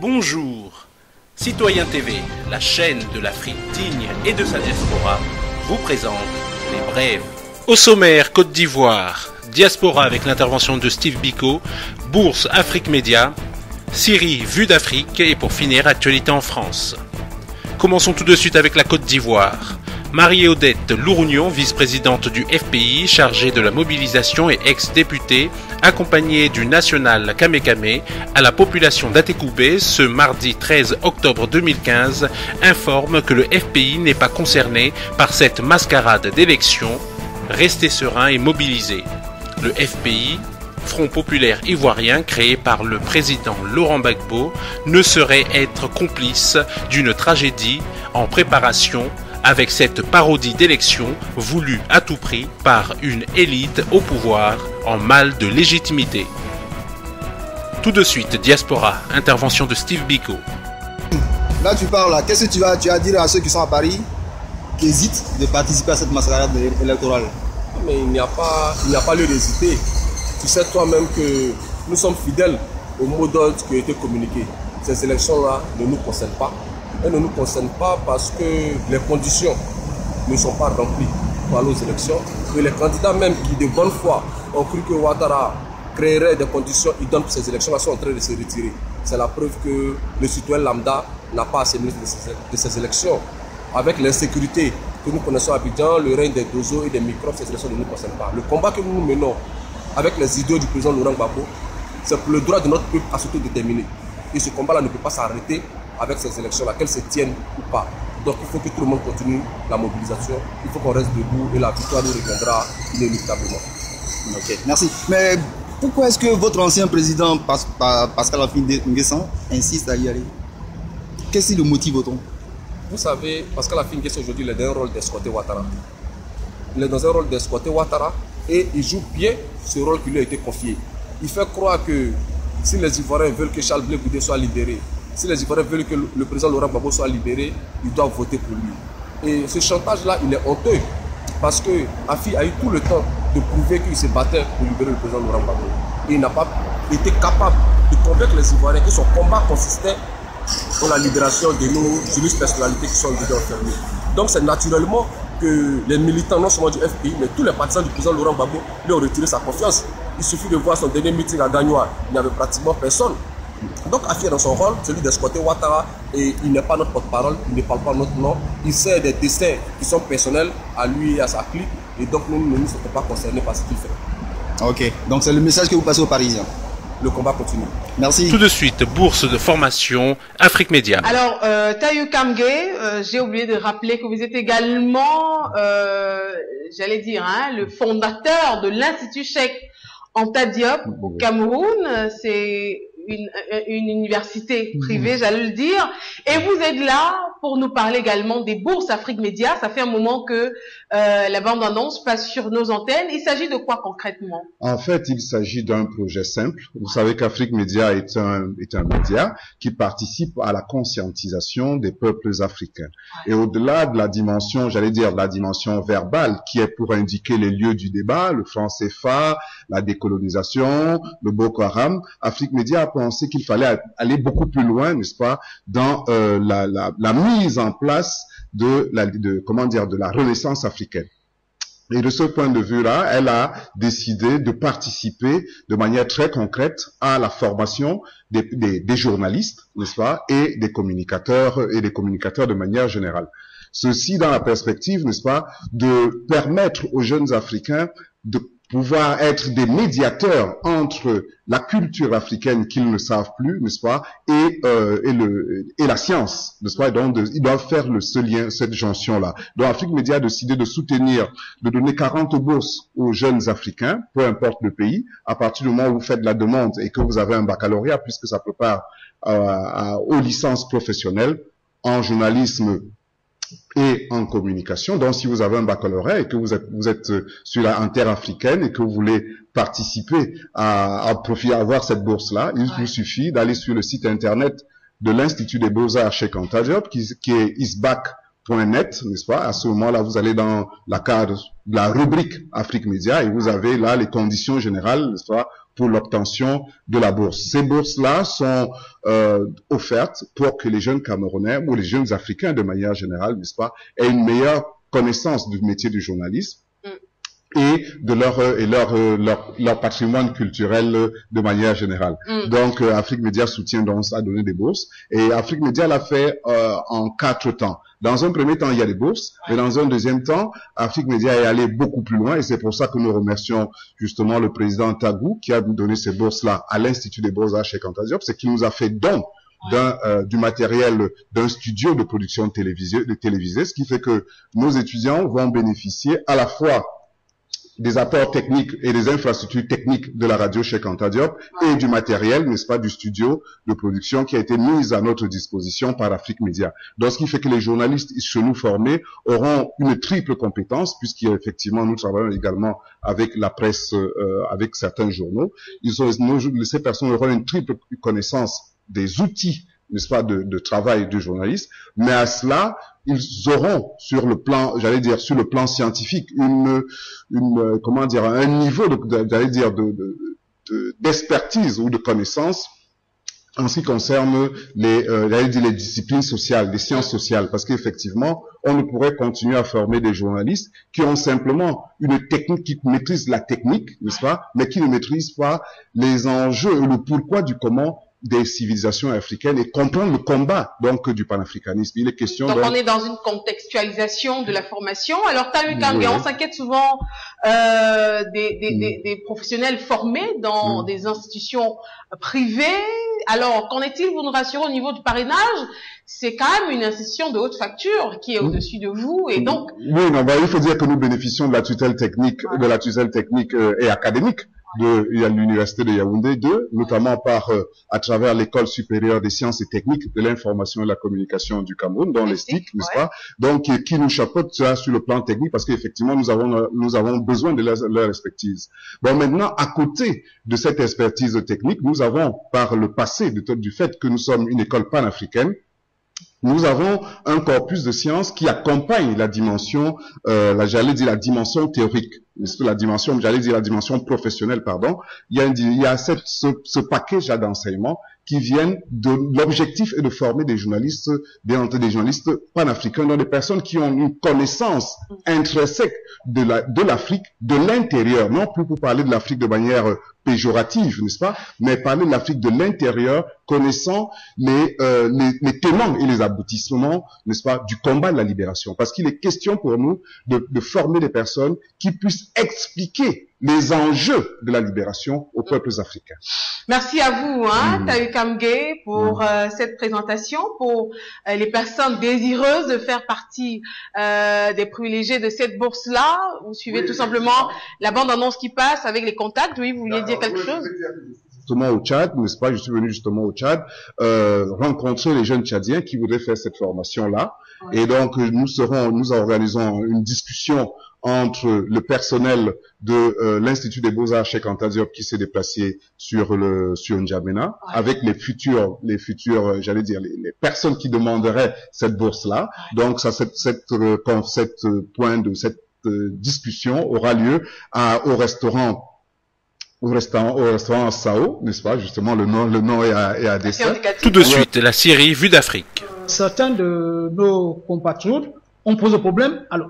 Bonjour. Citoyen TV, la chaîne de l'Afrique digne et de sa diaspora, vous présente les brèves. Au sommaire, Côte d'Ivoire, diaspora avec l'intervention de Steve Biko, Bourse Afrique Média, Syrie vue d'Afrique et pour finir, actualité en France. Commençons tout de suite avec la Côte d'Ivoire. Marie-Odette Lourounion, vice-présidente du FPI, chargée de la mobilisation et ex-députée, accompagnée du national Kame à la population d'Atekoubé ce mardi 13 octobre 2015, informe que le FPI n'est pas concerné par cette mascarade d'élection. Restez serein et mobilisés. Le FPI, Front populaire ivoirien créé par le président Laurent Gbagbo, ne saurait être complice d'une tragédie en préparation avec cette parodie d'élection voulue à tout prix par une élite au pouvoir en mal de légitimité. Tout de suite, Diaspora, intervention de Steve Biko. Là tu parles, là, qu'est-ce que tu vas dire à ceux qui sont à Paris, qui hésitent de participer à cette mascarade électorale? Mais il n'y a pas lieu d'hésiter. Tu sais toi-même que nous sommes fidèles au mot d'ordre qui a été communiqué. Ces élections-là ne nous concernent pas. Elles ne nous concernent pas parce que les conditions ne sont pas remplies pour aller aux élections. Et les candidats même qui de bonne foi ont cru que Ouattara créerait des conditions idéales pour ces élections-là sont en train de se retirer. C'est la preuve que le citoyen lambda n'a pas assez de ces élections. Avec l'insécurité que nous connaissons à Abidjan, le règne des dozos et des microbes, ces élections ne nous concernent pas. Le combat que nous menons avec les idéaux du président Laurent Gbagbo, c'est pour le droit de notre peuple à s'autodéterminer. Et ce combat-là ne peut pas s'arrêter avec ces élections-là, qu'elles se tiennent ou pas. Donc il faut que tout le monde continue la mobilisation, il faut qu'on reste debout et la victoire nous reviendra inéluctablement. Ok, merci. Mais pourquoi est-ce que votre ancien président Pascal Affi N'Guessan insiste à y aller? Qu'est-ce qui le motive autant? Vous savez, Pascal Affi N'Guessan aujourd'hui, il est dans un rôle d'escorter Ouattara. Il est dans un rôle d'escorter Ouattara et il joue bien ce rôle qui lui a été confié. Il fait croire que si les Ivoiriens veulent que Charles Blé Goudé soit libéré, si les Ivoiriens veulent que le président Laurent Gbagbo soit libéré, ils doivent voter pour lui. Et ce chantage-là, il est honteux parce que Affi a eu tout le temps de prouver qu'il se battait pour libérer le président Laurent Gbagbo. Et il n'a pas été capable de convaincre les Ivoiriens que son combat consistait dans la libération de nos illustres personnalités qui sont aujourd'hui enfermées. Donc c'est naturellement que les militants, non seulement du FPI, mais tous les partisans du président Laurent Gbagbo lui ont retiré sa confiance. Il suffit de voir son dernier meeting à Gagnoa, il n'y avait pratiquement personne. Donc Affi est dans son rôle, celui d'escorter Ouattara, et il n'est pas notre porte-parole, il ne parle pas notre nom, il sert des dessins qui sont personnels à lui et à sa clique, et donc nous ne nous sommes pas concernés par ce qu'il fait. Ok, donc c'est le message que vous passez aux Parisiens. Le combat continue. Merci. Tout de suite, bourse de formation Afrique Média. Alors, Taïu Kamge, j'ai oublié de rappeler que vous êtes également, j'allais dire, le fondateur de l'Institut Cheikh Anta Diop au Cameroun. C'est une université privée, j'allais le dire. Et vous êtes là pour nous parler également des bourses Afrique Média. Ça fait un moment que la bande-annonce passe sur nos antennes. Il s'agit de quoi concrètement? En fait, il s'agit d'un projet simple. Vous savez qu'Afrique Média est un média qui participe à la conscientisation des peuples africains. Et au-delà de la dimension, j'allais dire, de la dimension verbale, qui est pour indiquer les lieux du débat, le franc CFA, la décolonisation, le Boko Haram, Afrique Média a pensé qu'il fallait aller beaucoup plus loin, n'est-ce pas, dans la mise en place de la renaissance africaine. Et de ce point de vue-là, elle a décidé de participer de manière très concrète à la formation des journalistes, n'est-ce pas, et des communicateurs de manière générale. Ceci dans la perspective, n'est-ce pas, de permettre aux jeunes Africains de pouvoir être des médiateurs entre la culture africaine qu'ils ne savent plus, n'est-ce pas, et la science, n'est-ce pas. Donc, ils doivent faire ce lien, cette jonction-là. Donc, Afrique Média a décidé de soutenir, de donner 40 bourses aux jeunes Africains, peu importe le pays, à partir du moment où vous faites la demande et que vous avez un baccalauréat, puisque ça prépare aux licences professionnelles en journalisme et en communication. Donc, si vous avez un baccalauréat et que vous êtes sur la interafricaine et que vous voulez participer à avoir cette bourse-là, il vous suffit d'aller sur le site internet de l'Institut des Beaux-Arts Cheikh Anta Diop, qui est isbac.org. .net, n'est-ce pas? À ce moment-là, vous allez dans la carte, la rubrique Afrique Média et vous avez là les conditions générales, n'est-ce pas, pour l'obtention de la bourse. Ces bourses-là sont offertes pour que les jeunes Camerounais ou les jeunes Africains de manière générale, n'est-ce pas, aient une meilleure connaissance du métier du journalisme et de leur patrimoine culturel de manière générale. Donc Afrique Média soutient donc a donné des bourses et Afrique Média l'a fait en 4 temps. Dans un premier temps, il y a des bourses, mais dans un deuxième temps, Afrique Média est allé beaucoup plus loin et c'est pour ça que nous remercions justement le président Tagou qui a donné ces bourses-là à l'Institut des Beaux-Arts chez Anta Diop, c'est qu'il nous a fait don du matériel d'un studio de production télévisée, ce qui fait que nos étudiants vont bénéficier à la fois des apports techniques et des infrastructures techniques de la radio Cheikh Anta Diop et du matériel, n'est-ce pas, du studio de production qui a été mis à notre disposition par Afrique Média. Donc, ce qui fait que les journalistes chez nous formés auront une triple compétence, puisqu'effectivement, nous travaillons également avec la presse, avec certains journaux. Ces personnes auront une triple connaissance des outils, n'est-ce pas, de travail du journaliste, mais à cela, ils auront sur le plan, j'allais dire, sur le plan scientifique, comment dire, un niveau d'expertise ou de connaissance en ce qui concerne les disciplines sociales, les sciences sociales, parce qu'effectivement, on ne pourrait continuer à former des journalistes qui ont simplement une technique, qui maîtrisent la technique, n'est-ce pas, mais qui ne maîtrisent pas les enjeux, le pourquoi du comment des civilisations africaines et comprendre le combat donc du panafricanisme. Il est question donc on est dans une contextualisation de la formation. Alors Talu Kanga, on s'inquiète souvent des professionnels formés dans des institutions privées. Alors qu'en est-il, vous nous rassurez, au niveau du parrainage? C'est quand même une institution de haute facture qui est au-dessus de vous et donc... Oui, non, il faut dire que nous bénéficions de la tutelle technique, et académique de l'université de Yaoundé 2, notamment à travers l'école supérieure des sciences et techniques de l'information et de la communication du Cameroun, dont les STIC, n'est-ce pas? Donc, qui nous chapeaute sur le plan technique parce qu'effectivement, nous avons besoin de leur expertise. Bon, maintenant, à côté de cette expertise technique, nous avons, par le passé, du fait que nous sommes une école panafricaine, nous avons un corpus de sciences qui accompagne la dimension, j'allais dire la dimension théorique, la dimension professionnelle, pardon. Il y a ce package d'enseignement qui viennent de l'objectif est de former des journalistes panafricains, donc des personnes qui ont une connaissance intrinsèque de l'Afrique, de l'intérieur, non plus pour parler de l'Afrique de manière péjorative, n'est-ce pas, mais parler de l'Afrique de l'intérieur, connaissant les tenants et les aboutissements, n'est-ce pas, du combat de la libération. Parce qu'il est question pour nous de former des personnes qui puissent expliquer les enjeux de la libération aux peuples africains. Merci à vous, Tayu Kamge, pour cette présentation, pour les personnes désireuses de faire partie des privilégiés de cette bourse-là. Vous suivez tout simplement la bande-annonce qui passe avec les contacts. Oui, vous vouliez dire quelque chose? Justement au Tchad, n'est-ce pas? Je suis venu justement au Tchad rencontrer les jeunes Tchadiens qui voudraient faire cette formation-là. Et donc nous organisons une discussion entre le personnel de l'Institut des Beaux-Arts Cheikh Anta Diop qui s'est déplacé sur N'Djamena, avec les futurs, j'allais dire, les personnes qui demanderaient cette bourse-là. Donc cette discussion aura lieu au restaurant Sao, n'est-ce pas? Justement, le nom est à dessin. Tout de suite, la série Vue d'Afrique. Certains de nos compatriotes ont posé problème. Alors,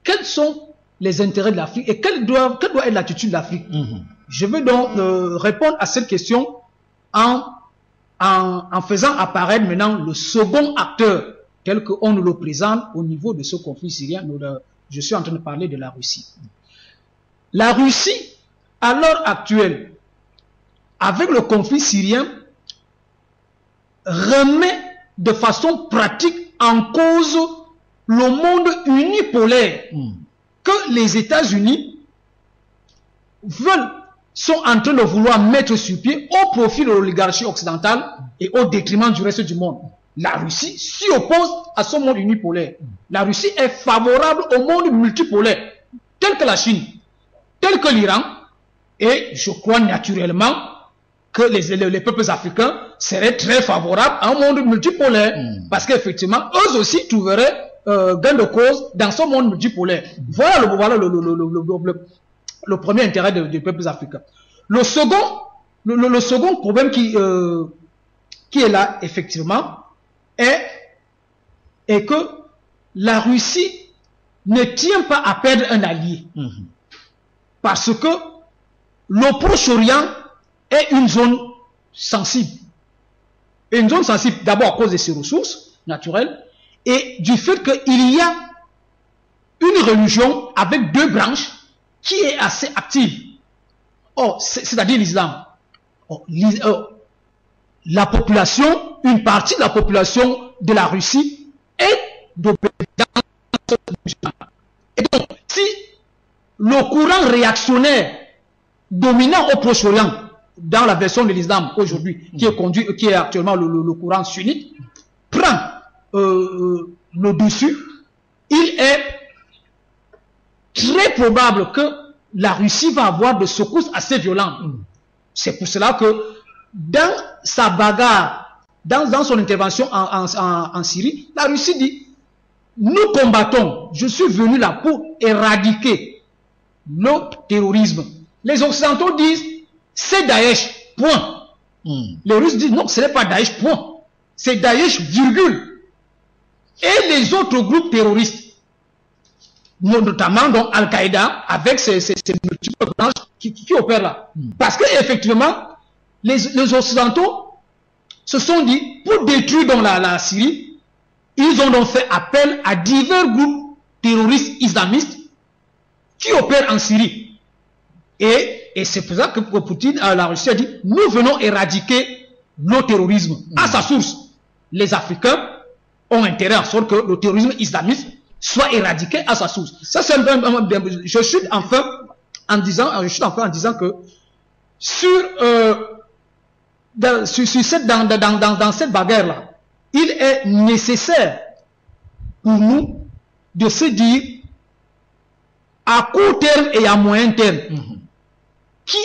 quels sont les intérêts de l'Afrique et quelle doit être l'attitude de l'Afrique? Je veux donc répondre à cette question en faisant apparaître maintenant le second acteur tel qu'on nous le présente au niveau de ce conflit syrien. Je suis en train de parler de la Russie. La Russie, à l'heure actuelle, avec le conflit syrien, remet de façon pratique en cause le monde unipolaire que les États-Unis sont en train de vouloir mettre sur pied au profit de l'oligarchie occidentale et au détriment du reste du monde. La Russie s'y oppose à ce monde unipolaire. La Russie est favorable au monde multipolaire, tel que la Chine, tel que l'Iran, et je crois naturellement que les peuples africains seraient très favorables à un monde multipolaire, parce qu'effectivement, eux aussi trouveraient gain de cause dans ce monde multipolaire. Voilà le premier intérêt des peuples africains. Le second problème qui est là, effectivement, est que la Russie ne tient pas à perdre un allié. Parce que le Proche-Orient est une zone sensible. Et une zone sensible d'abord à cause de ses ressources naturelles et du fait qu'il y a une religion avec deux branches qui est assez active. C'est-à-dire l'islam. La population, une partie de la population de la Russie est d'obédience musulmane. Et donc, si le courant réactionnaire dominant au Proche-Orient, dans la version de l'islam aujourd'hui, qui est actuellement le courant sunnite, prend le dessus, il est très probable que la Russie va avoir des secousses assez violentes. C'est pour cela que dans sa bagarre, dans son intervention en Syrie, la Russie dit, nous combattons, je suis venu là pour éradiquer le terrorisme. Les Occidentaux disent, c'est Daesh, point. Les Russes disent, non, ce n'est pas Daesh, point. C'est Daesh, virgule. Et les autres groupes terroristes, notamment donc Al-Qaïda, avec ces multiples branches qui opèrent là. Parce qu'effectivement, les Occidentaux se sont dit, pour détruire donc la Syrie, ils ont donc fait appel à divers groupes terroristes islamistes qui opèrent en Syrie. Et c'est pour ça que Poutine, la Russie a dit, nous venons éradiquer le terrorisme. À sa source, les Africains ont intérêt à sorte que le terrorisme islamiste soit éradiqué à sa source. Ça, c'est je suis enfin en disant que dans cette bagarre-là, il est nécessaire pour nous de se dire à court terme et à moyen terme qui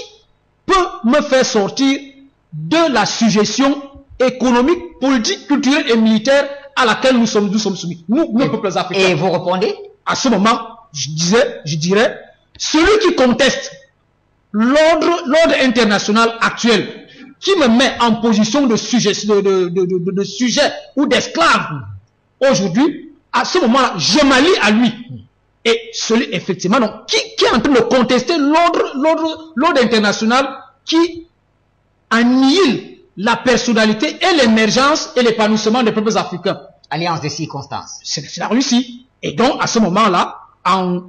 peut me faire sortir de la suggestion économique, politique, culturelle et militaire à laquelle nous sommes soumis, nous peuples africains. Et vous répondez? À ce moment, je dirais, celui qui conteste l'ordre international actuel, qui me met en position de sujet ou d'esclave aujourd'hui, à ce moment-là, je m'allie à lui. Et celui, effectivement, donc, qui est en train de contester l'ordre international qui annihile la personnalité et l'émergence et l'épanouissement des peuples africains. Alliance des circonstances. C'est la Russie. Et donc, à ce moment-là, en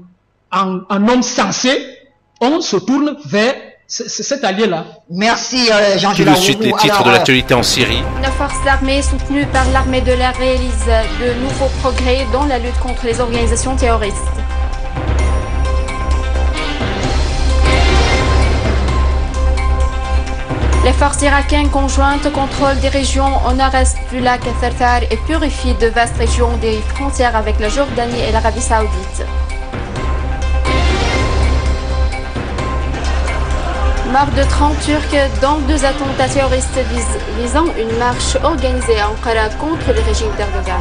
homme sensé, on se tourne vers cet allié-là. Merci, Jean-Jules. Tout de suite, les titres de l'actualité en Syrie. Nos forces armées, soutenues par l'armée de l'air, réalisent de nouveaux progrès dans la lutte contre les organisations terroristes. Les forces irakiennes conjointes contrôlent des régions au nord-est du lac Thartar et purifient de vastes régions des frontières avec la Jordanie et l'Arabie Saoudite. Mort de 30 Turcs dans 2 attentats terroristes visant une marche organisée à Ankara contre le régime d'Erdogan.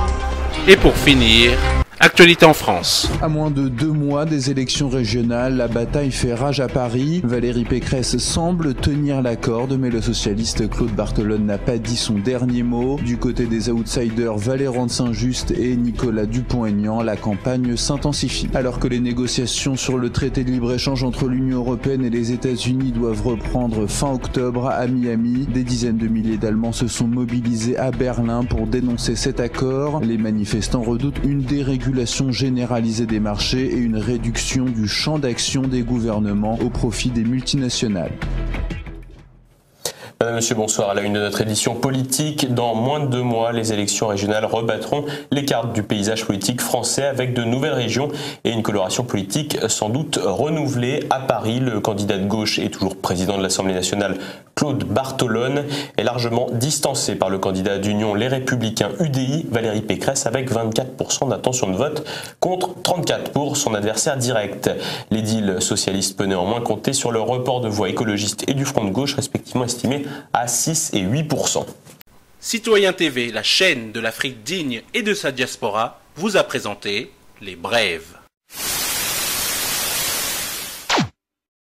Et pour finir, actualité en France. À moins de 2 mois des élections régionales, la bataille fait rage à Paris. Valérie Pécresse semble tenir la corde, mais le socialiste Claude Barthelone n'a pas dit son dernier mot. Du côté des outsiders Valéran de Saint-Just et Nicolas Dupont-Aignan, la campagne s'intensifie. Alors que les négociations sur le traité de libre-échange entre l'Union européenne et les États-Unis doivent reprendre fin octobre à Miami, des dizaines de milliers d'Allemands se sont mobilisés à Berlin pour dénoncer cet accord. Les manifestants redoutent une dérégulation généralisée des marchés et une réduction du champ d'action des gouvernements au profit des multinationales. Madame, Monsieur, bonsoir. À la une de notre édition politique, dans moins de 2 mois, les élections régionales rebattront les cartes du paysage politique français avec de nouvelles régions et une coloration politique sans doute renouvelée. À Paris, le candidat de gauche et toujours président de l'Assemblée nationale, Claude Barthelone, est largement distancé par le candidat d'Union Les Républicains UDI, Valérie Pécresse, avec 24% d'intention de vote contre 34% pour son adversaire direct. L'édile socialiste peut néanmoins compter sur le report de voix écologiste et du Front de gauche, respectivement estimés à 6 et 8%. Citoyen TV, la chaîne de l'Afrique digne et de sa diaspora, vous a présenté les brèves.